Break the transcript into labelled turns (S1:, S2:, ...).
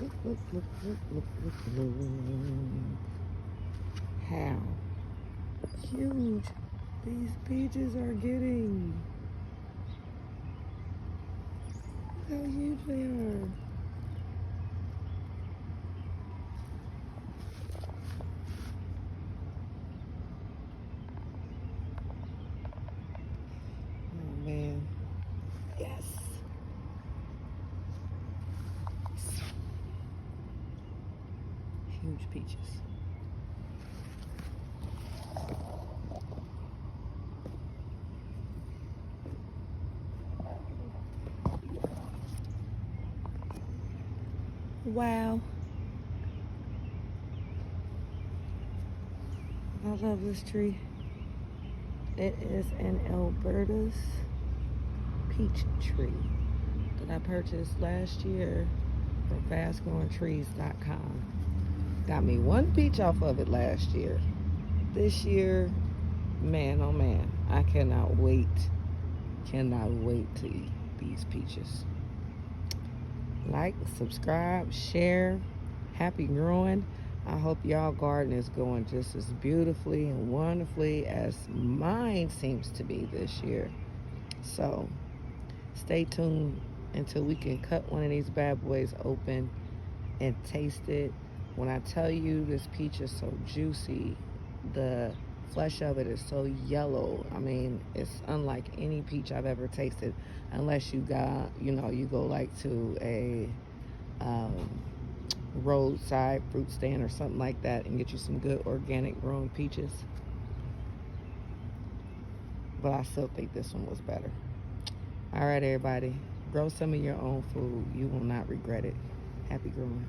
S1: Look, look, look, look, look, look, look. How huge these peaches are getting. How huge they are. Oh man. Yes. Huge peaches. Wow. I love this tree. It is an Alberta's peach tree that I purchased last year from fastgrowingtrees.com. Got me one peach off of it last year. This year, man, oh man, I cannot wait to eat these peaches. Like, subscribe, share. Happy growing. I hope y'all garden is going just as beautifully and wonderfully as mine seems to be this year. So stay tuned until we can cut one of these bad boys open and taste it. When I tell you this peach is so juicy, the flesh of it is so yellow. I mean, it's unlike any peach I've ever tasted, unless you got, you go like to a roadside fruit stand or something like that and get you some good organic grown peaches. But I still think this one was better. All right, everybody, grow some of your own food. You will not regret it. Happy growing.